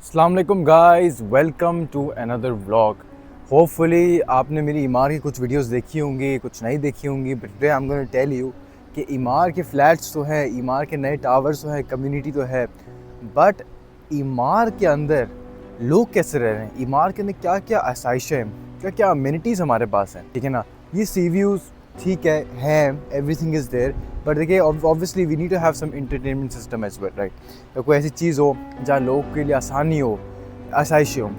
अस्सलाम वालेकुम guys, welcome to another vlog. Hopefully आपने मेरी ईमार की कुछ वीडियोस देखी होंगी, कुछ नहीं देखी होंगी, but today I am gonna tell you कि ईमार के फ्लैट्स तो हैं, ईमार के नए टावर्स तो हैं, कम्युनिटी तो है, बट ईमार के अंदर लोग कैसे रह रहे हैं, ईमार के अंदर क्या क्या आसाइशें हैं, क्या क्या अम्यूनिटीज़ हमारे पास हैं, ठीक है ना। ये सी व्यूज़ ठीक है, एवरीथिंग इज़ देयर, बट देखिए obviously we need to have some entertainment system as well, right. तो कोई ऐसी चीज़ हो जहाँ लोगों के लिए आसानी हो, आसाइश हो।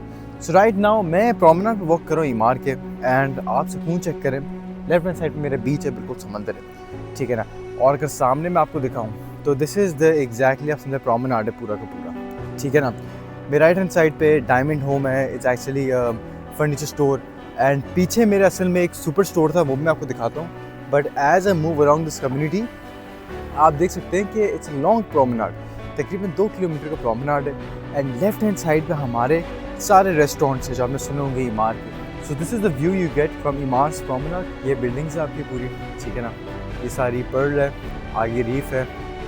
सो राइट नाउ मैं प्रोमेनाड पे वॉक कर रहा हूँ ईमार के, एंड आप सुकून चेक करें, लेफ्ट हैंड साइड पे मेरा बीच है, बिल्कुल समंदर है, ठीक है ना। और अगर सामने मैं आपको दिखाऊँ तो दिस इज़ द एग्जैक्टली आप समझे प्रोमेनाड है पूरा का पूरा, ठीक है ना। मेरे राइट हैंड साइड पे डायमंड होम है, it's actually furniture store, and पीछे मेरे असल में एक सुपर स्टोर था, वो भी मैं आपको दिखाता हूँ। But as I move around this community आप देख सकते हैं कि इट्स लॉन्ग प्रोमेनाड, तकरीबन 2 किलोमीटर का प्रोमेनाड है, एंड लेफ्ट हैंड साइड पे हमारे सारे रेस्टोरेंट्स हैं जो आपने सुने होंगे ईमार के। So this is the view you get from Emaar's promenade. ये बिल्डिंग्स है आपकी पूरी, ठीक है ना। ये सारी पर्ल है, आगे रीफ है,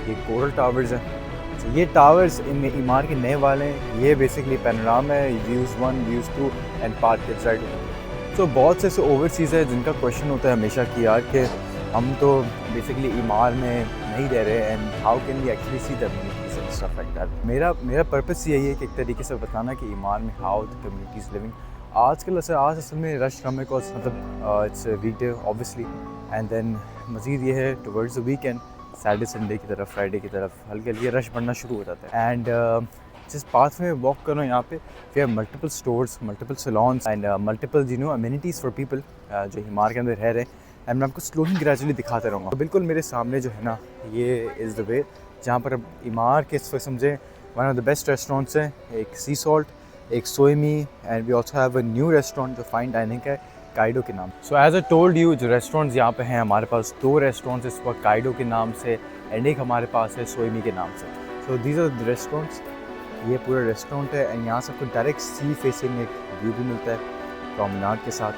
ये कोरल टावर्स हैं। ये टावर्स इन ईमार के नए वाले हैं, ये बेसिकली पैनोरामा है, व्यूज़ 1 व्यूज़ 2 एंड पार्क के राइट। तो बहुत से ऐसे ओवरसीज़ है जिनका क्वेश्चन होता है हमेशा कि यार कि हम तो बेसिकली ईमार में नहीं रह रहे, and how can we actually see the communities and stuff like that. मेरा पर्पस यही है कि एक तरीके से बताना कि ईमार में हाउ द कम्युनिटीज़ लिविंग। आजकल आज असल में रश कम है, बिकॉज मतलब it's weekday obviously, and then मज़ीद ये है towards the weekend, Saturday Sunday की तरफ, फ्राइडे की तरफ हल्के हल्के रश बढ़ना शुरू हो जाता है। एंड जिस पाथ में वॉक कर रहा हूँ यहाँ पे we have multiple stores, multiple salons and multiple amenities for people जो ईमार के अंदर रह रहे हैं, एंड मैं आपको स्लोली ग्रेजुअली दिखाते रहूँगा। तो बिल्कुल मेरे सामने जो है ना, ये इज़ द वे जहाँ पर अब ईमार के समझे one of the best restaurants हैं, एक सी सॉल्ट, एक सोएमी, and we also have a new restaurant जो फाइन डाइनिंग है काइडो के नाम। So as I told you, जो रेस्टोरेंट्स यहाँ पे हैं, हमारे पास 2 रेस्टोरेंट्स इस वक्त काइडो के नाम से, एंड एक हमारे पास है सोएमी के नाम से। So these are the restaurants, ये पूरा रेस्टोरेंट है, एंड यहाँ से आपको डायरेक्ट सी फेसिंग एक व्यू भी मिलता है प्रोमेनाड के साथ,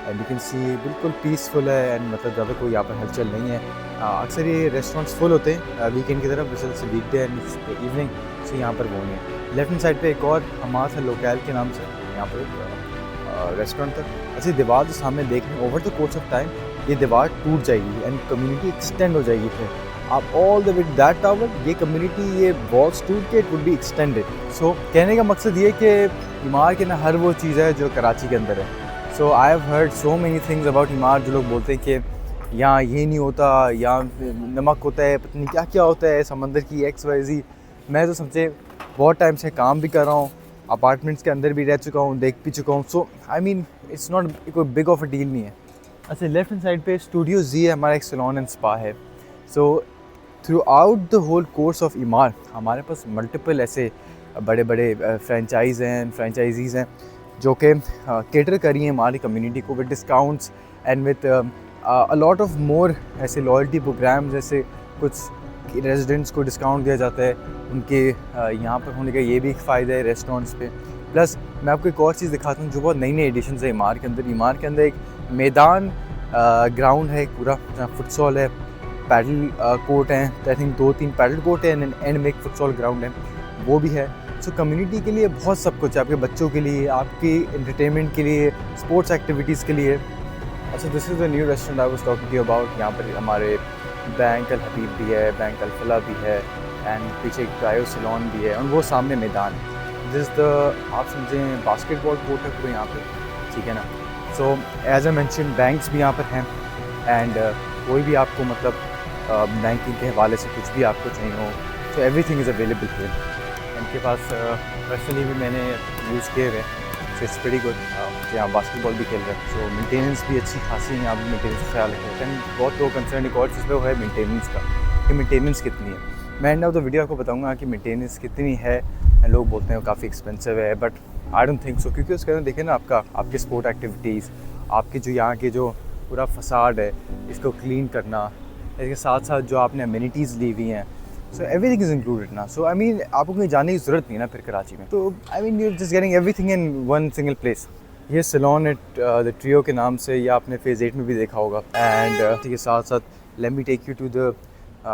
एंड यू कैन सी बिल्कुल पीसफुल है, एंड मतलब ज़्यादा कोई यहाँ पर हलचल नहीं है। अक्सर ये रेस्टोरेंट्स फुल होते हैं वीकेंड की तरफ, जैसे से वीकडे एंड इवनिंग, सो यहाँ पर वो नहीं है। लेफ्ट हैंड साइड पे एक और हमारा लोकल के नाम से यहाँ पर एक रेस्टोरेंट था। ऐसी दीवार जो सामने देख रहे हैं, over the course of time ये दीवार टूट जाएगी एंड कम्युनिटी एक्सटेंड हो जाएगी, फिर आप all the way that tower, ये कम्युनिटी, ये वॉल्स टूट के इट वुड बी एक्सटेंडेड। सो कहने का मकसद ये कि ईमार के ना हर वो चीज़ है जो कराची के अंदर है। So I have heard so many things about Emaar, जो लोग बोलते हैं कि यहाँ ये नहीं होता, यहाँ नमक होता है, पता नहीं क्या क्या होता है, समंदर की XYZ। मैं तो समझे बहुत टाइम से काम भी कर रहा हूँ, अपार्टमेंट्स के अंदर भी रह चुका हूँ, देख भी चुका हूँ। So I mean it's not कोई बिग ऑफ अ डील नहीं है। अच्छा, लेफ्ट हैंड साइड पे स्टूडियो जी है, हमारा एक सैलून एंड स्पा है। So throughout the whole course of Emaar हमारे पास मल्टीपल ऐसे बड़े बड़े फ्रेंचाइजीज़ हैं जो कि केटर कर रही हैं हमारी कम्युनिटी को with discounts and with a lot of more ऐसे लॉयल्टी प्रोग्राम, जैसे कुछ रेजिडेंट्स को डिस्काउंट दिया जाता है उनके यहाँ पर होने का, ये भी एक फ़ायदा है रेस्टोरेंट्स पे। प्लस मैं आपको एक और चीज़ दिखाता हूँ जो बहुत नई नई एडिशन है ईमार के अंदर। ईमार के अंदर एक मैदान ग्राउंड है पूरा, जहाँ फुटसॉल है, पैडल कोर्ट हैं, आई थिंक 2-3 पैडल कोर्ट है, एंड में एक फुटसॉल ग्राउंड है, वो भी है। सो कम्युनिटी के लिए बहुत सब कुछ है, आपके बच्चों के लिए, आपकी एंटरटेनमेंट के लिए, स्पोर्ट्स एक्टिविटीज़ के लिए। अच्छा, this is the new restaurant I was talking to you about. यहाँ पर हमारे बैंक अल हबीब भी है, बैंक अल फला भी है, एंड पीछे एक क्रायो सैलून भी है, और वो सामने मैदान है। दिस द आप समझें बास्केटबॉल कोर्ट है पूरे यहाँ पे, ठीक है ना। So as I mention banks भी यहाँ पर हैं, एंड कोई भी आपको मतलब बैंकिंग के हवाले से कुछ भी आपको चाहिए हो, तो एवरीथिंग इज़ अवेलेबल हियर। इनके पास पर्सनली भी मैंने यूज़ किए हुए, सो इट्स वेरी गुड। यहाँ बास्केटबॉल भी खेल रहे हैं, सो मेंटेनेंस भी अच्छी खासी है, यहाँ भी मेंटेनेंस का ख्याल रखते हैं। बहुत लोग कंसर्न एक और चीज़ पे वो है मेंटेनेंस का, कि मेंटेनेंस कितनी है। मैं एंड ऑफ द वीडियो आपको बताऊँगा कि मेंटेनेंस कितनी है। लोग बोलते हैं काफ़ी एक्सपेंसिव है, but I don't think so, क्योंकि उसके अंदर देखें ना आपके स्पोर्ट एक्टिविटीज़, आपके जो यहाँ के जो पूरा फसाड है इसको क्लीन करना, इसके साथ साथ जो आपने अम्यूनिटीज़ ली हुई हैं, सो एवरीथिंग इज़ इंक्लूडेड ना। सो आई मीन आपको कहीं जाने की ज़रूरत नहीं है ना फिर कराची में, तो I mean you just getting everything in one single place. ये सैलून है द ट्रियो के नाम से, ये आपने फेज़ 8 में भी देखा होगा। एंड इसके साथ साथ let me take you to the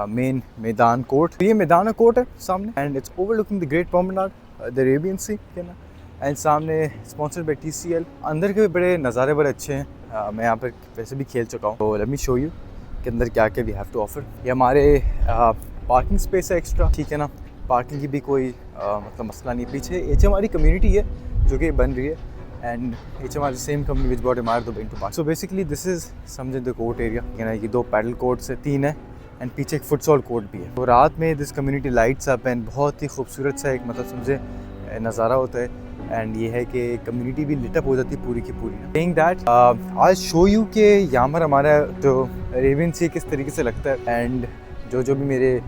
main Maidan court. ये मैदान कोर्ट है सामने, and it's overlooking the great promenade. The Arabian sea, ठीक है ना। एंड सामने स्पॉन्सर्ड बाय TCL। अंदर के भी बड़े नज़ारे बड़े अच्छे हैं। मैं यहाँ पर वैसे भी खेल चुका हूँ, तो लेट मी शो यू कि अंदर क्या क्या वी हैव टू ऑफर। ये हमारे पार्किंग स्पेस है एक्स्ट्रा, ठीक है ना। पार्किंग की भी कोई मतलब मसला नहीं। पीछे हमारी कम्युनिटी है जो कि बन रही है, एंड हमारी सेम कंपनी विच बॉट इमारत Dubai to park. So basically this is समझे द कोर्ट एरिया, यानी कि 2 पैडल कोर्ट्स है, 3 है, एंड पीछे एक फुटसॉल कोर्ट भी है। तो रात में this community lights up and बहुत ही खूबसूरत सा एक मतलब समझे नज़ारा होता है। एंड ये है कि कम्युनिटी भी लिटअप हो जाती है पूरी की पूरी। सेइंग दैट आज शो यू कि यहाँ पर हमारा जो अरेबियन सी किस तरीके से लगता है। एंड जो भी मेरे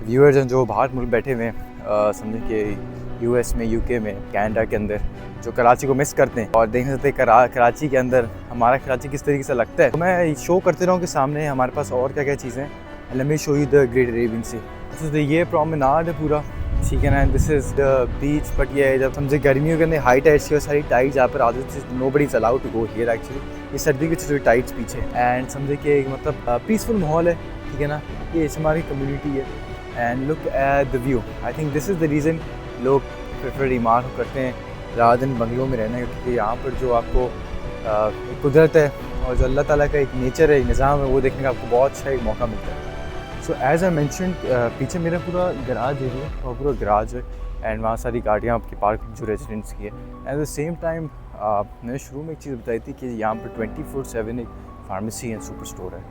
व्यूअर्स हैं जो बाहर मुल्क बैठे हुए हैं, समझे कि US में, UK में, कनाडा के अंदर, जो कराची को मिस करते हैं और देख सकते हैं कराची के अंदर हमारा कराची किस तरीके से लगता है। तो मैं शो करते रहूँ कि सामने हमारे पास और क्या क्या चीज़ें हैं। Let me show you the great Arabian sea. तो ये प्रोमेनाड है पूरा, ठीक है ना। This is the beach. But ये जब समझे गर्मियों के अंदर हाई टाइड्स की सारी टाइड्स यहाँ पर आती है, nobody is allowed to go here actually. ये सर्दी की छोटी टाइड्स पीछे एंड समझे कि एक मतलब पीसफुल माहौल है, ठीक है ना। ये हमारी कम्युनिटी है and look at the view. I think this is the reason लोग प्रेफर ईमार करते हैं रात दिन बंगलों में रहना, क्योंकि यहाँ पर जो आपको कुदरत है और जो अल्लाह ताला का एक नेचर है, एक निज़ाम है, वो देखने का आपको बहुत अच्छा एक मौका मिलता है। सो एज़ आई मैंशनड, पीछे मेरा पूरा गराज एरिया और पूरा गराज है एंड वहाँ सारी गाड़ियाँ आपकी पार्क जो रेजिडेंट्स की है। एट द सेम टाइम मैंने शुरू में एक चीज़ बताई थी कि यहाँ पर 24/7 एक फार्मेसी एंड सुपर स्टोर है,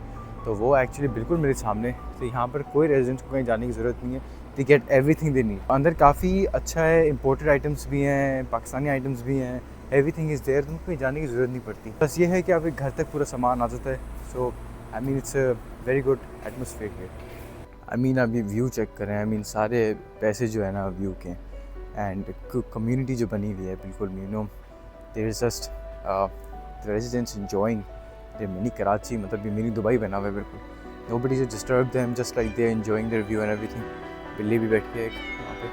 तो वो एक्चुअली बिल्कुल मेरे सामने। तो यहाँ पर कोई रेजिडेंट्स को कहीं जाने की ज़रूरत नहीं है, they get everything they need. अंदर काफ़ी अच्छा है, इंपोर्टेड आइटम्स भी हैं, पाकिस्तानी आइटम्स भी हैं, एवरीथिंग इज़ देयर, तुमको कहीं जाने की ज़रूरत नहीं पड़ती। बस ये है कि आपके घर तक पूरा सामान आ जाता है। So I mean it's a very good atmosphere here. I mean आप ये व्यू चेक करें, आई मीन सारे पैसे जो है ना व्यू के, एंड कम्युनिटी जो बनी हुई है बिल्कुल, you know there is just residents enjoying their mini Karachi, मतलब ये मिनी दुबई बना हुआ है बिल्कुल। Nobody is disturb them, just like they enjoying their view and everything. बिल्ली भी बैठ के वहाँ पे।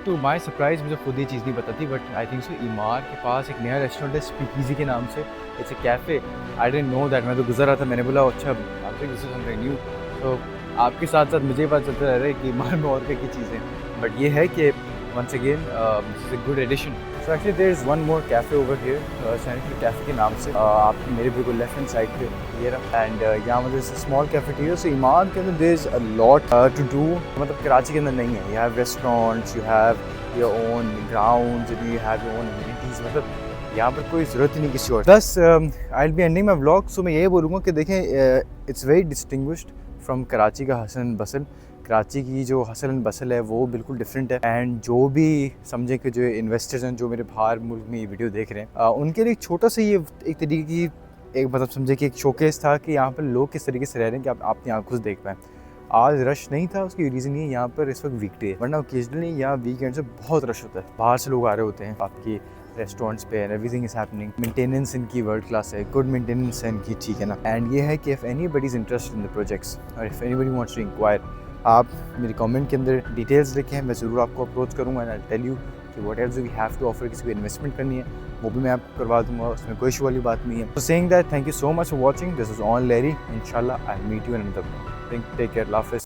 तो माय सरप्राइज़ मुझे खुद ये चीज़ नहीं पता थी, but I think so Emaar के पास एक नया रेस्टोरेंट है स्पीकीज़ी के नाम से। It's a cafe. I didn't know that. मैं तो गुजर रहा था, मैंने बोला अच्छा I think this is something new. तो आपके साथ साथ मुझे पता चलता रह रहा है कि ईमार में और क्या की चीज़ें। बट ये है कि once again this is a good addition. So actually there is one more cafe over here, sanitary cafe के नाम से। आप मेरे बिल्कुल लेफ्ट हैंड साइड पे ये रहा, एंड यहाँ मतलब स्मॉल कैफेटेरिया। सो ईमार के अंदर there is a lot to do, मतलब कराची के अंदर नहीं है। You have restaurants, you have your own grounds, you have your own amenities, मतलब यहाँ पर कोई ज़रूरत ही नहीं किसी और। Plus I will be ending my vlog. So मैं ये बोलूँगा कि देखें it's very distinguished from Karachi का हसल एंड बसल। कराची की जो हसल एंड बसल है वो बिल्कुल डिफरेंट है, एंड जो भी समझे कि जो इन्वेस्टर्स हैं जो मेरे बाहर मुल्क में ये वीडियो देख रहे हैं, उनके लिए एक छोटा सा ये एक तरीके की एक मतलब समझे कि एक शोकेस था कि यहाँ पर लोग किस तरीके से रह रहे हैं कि आप यहाँ खुद देख पाएँ। आज रश नहीं था, उसकी रीज़न ये यहाँ पर इस वक्त वीकडे है, वरना ओकेजनली यहाँ वीकेंड से बहुत रश होता है। बाहर से लोग आ रहे होते हैं आपकी रेस्टोरेंट्स पे, and everything is happening. Maintenance इनकी वर्ल्ड क्लास है, गुड मेंटेनेंस है इनकी, ठीक है ना। एंड ये है कि if anybody is interested in the projects और if anybody wants to inquire, आप मेरे कमेंट के अंदर डिटेल्स लिखें, मैं ज़रूर आपको अप्रोच करूँगा एंड आई टेल यू कि what else we have to offer. किसी को इन्वेस्टमेंट करनी है वो भी मैं आपको करवा दूँगा, उसमें कोई इशू वाली बात नहीं है। So saying that, thank you so much for watching, this is Aun Lari. इंशाल्लाह I meet you in another vlog. Take care, अल्लाह हाफ़िज़।